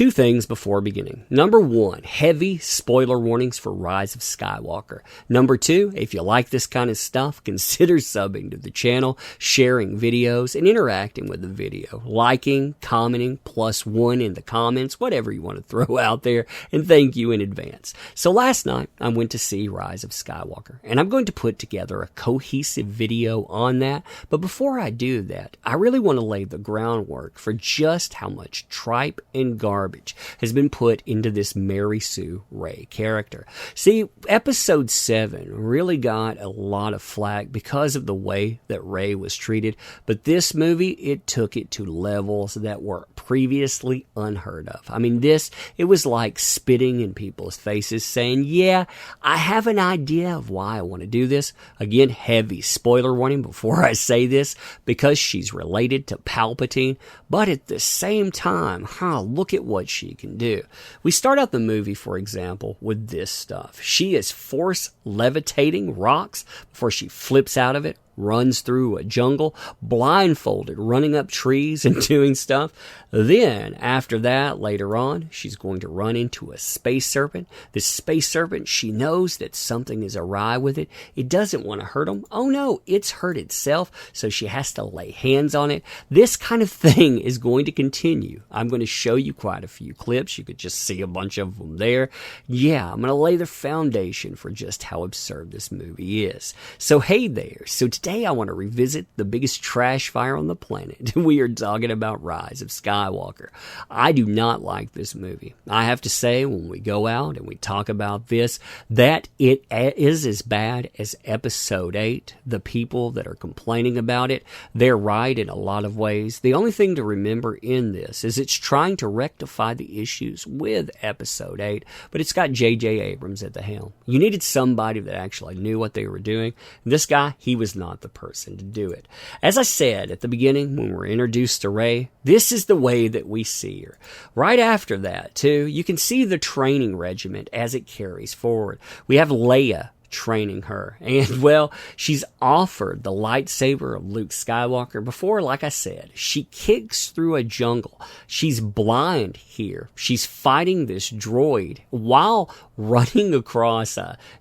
Two things before beginning. Number one, heavy spoiler warnings for Rise of Skywalker. Number two, if you like this kind of stuff, consider subbing to the channel, sharing videos, and interacting with the video. Liking, commenting, +1 in the comments, whatever you want to throw out there, and thank you in advance. So last night, I went to see Rise of Skywalker, and I'm going to put together a cohesive video on that, but before I do that, I really want to lay the groundwork for just how much tripe and garbage has been put into this Mary Sue Rey character. See, episode 7 really got a lot of flack because of the way that Rey was treated, but this movie, it took it to levels that were previously unheard of. I mean, it was like spitting in people's faces saying, yeah, I have an idea of why I want to do this. Again, heavy spoiler warning before I say this, because she's related to Palpatine, but at the same time, look at what she can do. We start out the movie, for example, with this stuff. She is force levitating rocks before she flips out of it, runs through a jungle, blindfolded, running up trees and doing stuff. Then, after that, later on, she's going to run into a space serpent. This space serpent, she knows that something is awry with it. It doesn't want to hurt him. Oh no, it's hurt itself, so she has to lay hands on it. This kind of thing is going to continue. I'm going to show you quite a few clips. You could just see a bunch of them there. Yeah, I'm going to lay the foundation for just how absurd this movie is. So hey there. So today I want to revisit the biggest trash fire on the planet. We are talking about Rise of Skywalker. I do not like this movie. I have to say, when we go out and we talk about this, that it is as bad as Episode 8. The people that are complaining about it, they're right in a lot of ways. The only thing to remember in this is it's trying to rectify the issues with Episode 8, but it's got J.J. Abrams at the helm. You needed somebody that actually knew what they were doing. This guy, he was not the person to do it. As I said at the beginning, when we're introduced to Rey, this is the way that we see her. Right after that, too, you can see the training regiment as it carries forward. We have Leia training her. And, well, she's offered the lightsaber of Luke Skywalker before, like I said. She kicks through a jungle. She's blind here. She's fighting this droid while running across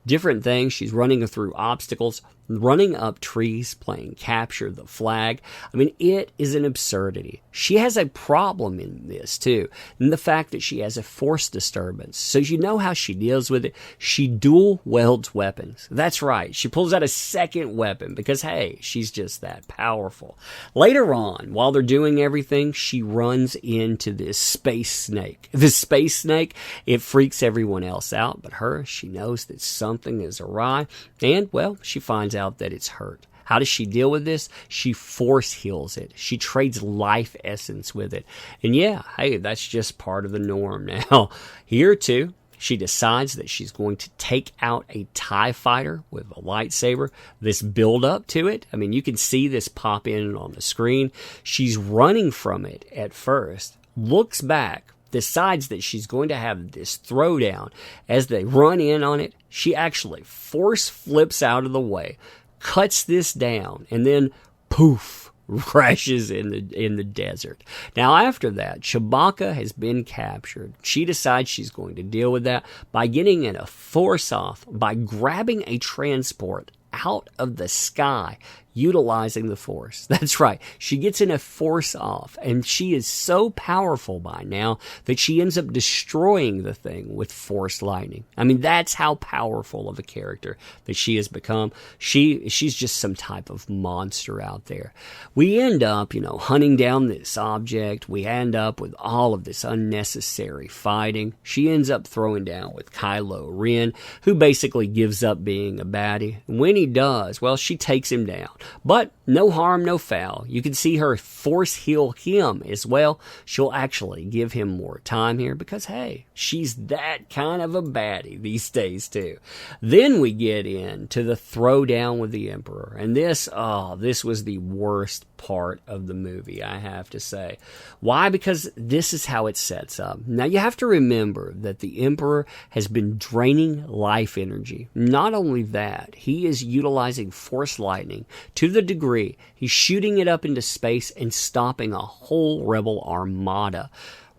different things. She's running through obstacles, running up trees, playing capture the flag. I mean, it is an absurdity. She has a problem in this, too, and the fact that she has a force disturbance. So you know how she deals with it. She dual wields weapons. That's right. She pulls out a second weapon because, hey, she's just that powerful. Later on, while they're doing everything, she runs into this space snake. The space snake, it freaks everyone else out, but her, she knows that something is awry, and, well, she finds out that it's hurt. How does she deal with this? She force heals it. She trades life essence with it. And yeah, hey, that's just part of the norm now. Here too, she decides that she's going to take out a TIE fighter with a lightsaber. This build up to it, I mean, you can see this pop in on the screen. She's running from it at first, looks back, decides that she's going to have this throwdown. As they run in on it, she actually force flips out of the way, cuts this down, and then poof, crashes in the desert. Now after that, Chewbacca has been captured. She decides she's going to deal with that by getting in a force off, by grabbing a transport out of the sky, utilizing the force. That's right. She gets in a force off, and she is so powerful by now that she ends up destroying the thing with force lightning. I mean, that's how powerful of a character that she has become. She's just some type of monster out there. We end up, hunting down this object. We end up with all of this unnecessary fighting. She ends up throwing down with Kylo Ren, who basically gives up being a baddie. When he does, well, she takes him down. But no harm, no foul. You can see her force heal him as well. She'll actually give him more time here because, hey, she's that kind of a baddie these days too. Then we get into the throwdown with the Emperor. And this was the worst part of the movie, I have to say. Why? Because this is how it sets up. Now, you have to remember that the Emperor has been draining life energy. Not only that, he is utilizing force lightning to the degree he's shooting it up into space and stopping a whole rebel armada.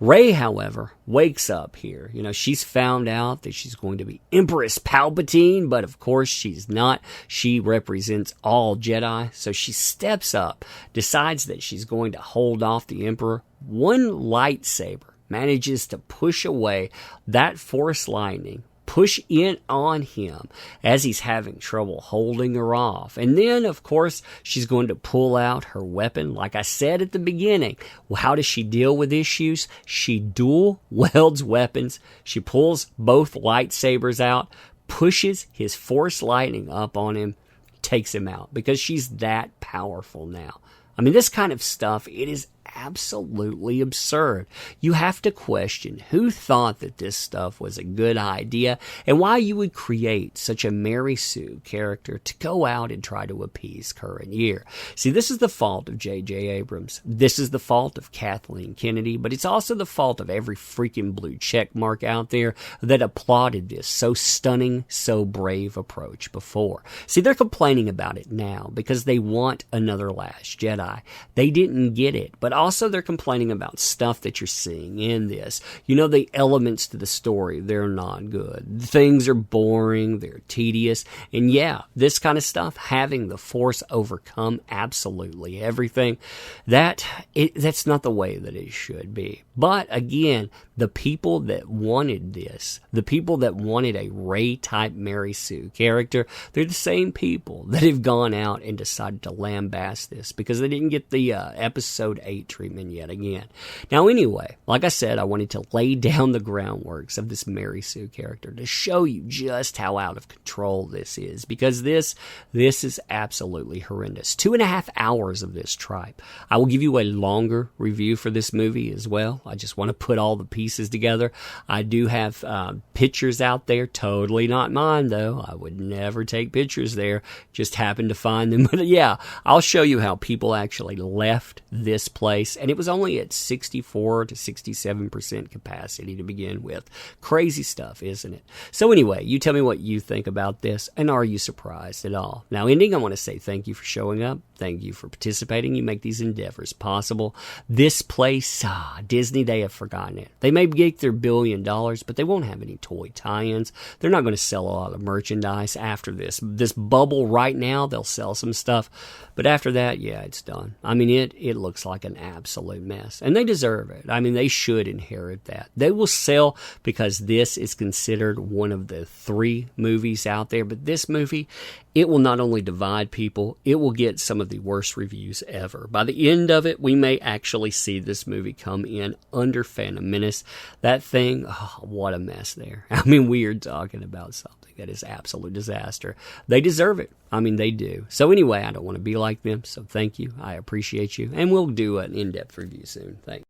Rey, however, wakes up here. You know, she's found out that she's going to be Empress Palpatine, but of course she's not. She represents all Jedi, so she steps up, decides that she's going to hold off the Emperor. One lightsaber manages to push away that Force lightning, push in on him as he's having trouble holding her off. And then, of course, she's going to pull out her weapon. Like I said at the beginning, how does she deal with issues? She dual welds weapons. She pulls both lightsabers out, pushes his Force lightning up on him, takes him out, because she's that powerful now. I mean, this kind of stuff, it is absolutely absurd. You have to question who thought that this stuff was a good idea and why you would create such a Mary Sue character to go out and try to appease current year. See, this is the fault of J.J. Abrams. This is the fault of Kathleen Kennedy, but it's also the fault of every freaking blue check mark out there that applauded this so stunning, so brave approach before. See, they're complaining about it now because they want another Last Jedi. They didn't get it, but also they're complaining about stuff that you're seeing in this. You know, the elements to the story, they're not good. Things are boring, they're tedious, and yeah, this kind of stuff, having the Force overcome absolutely everything, that's not the way that it should be. But again, the people that wanted this, the people that wanted a Rey-type Mary Sue character, they're the same people that have gone out and decided to lambaste this because they didn't get the Episode 8 treatment yet again. Now, anyway, like I said, I wanted to lay down the groundworks of this Mary Sue character to show you just how out of control this is, because this is absolutely horrendous. 2.5 hours of this tripe. I will give you a longer review for this movie as well. I just want to put all the pieces together. I do have pictures out there, totally not mine though. I would never take pictures there, just happened to find them. But yeah, I'll show you how people actually left this place, and it was only at 64 to 67% capacity to begin with. Crazy stuff, isn't it? So anyway, you tell me what you think about this, and are you surprised at all? Now, ending, I want to say thank you for showing up. Thank you for participating. You make these endeavors possible. This place, Disney, they have forgotten it. They may get their $1 billion, but they won't have any toy tie-ins. They're not going to sell a lot of merchandise after this bubble right now. They'll sell some stuff, but after that, yeah, it's done. I mean, it looks like an absolute mess, and they deserve it. I mean, they should inherit that. They will sell because this is considered one of the 3 movies out there, but this movie, it will not only divide people, it will get some of the worst reviews ever. By the end of it, we may actually see this movie come in under Phantom Menace. That thing, oh, what a mess there. I mean, we are talking about something that is absolute disaster. They deserve it. I mean, they do. So anyway, I don't want to be like them, so thank you. I appreciate you, and we'll do an in-depth review soon. Thanks.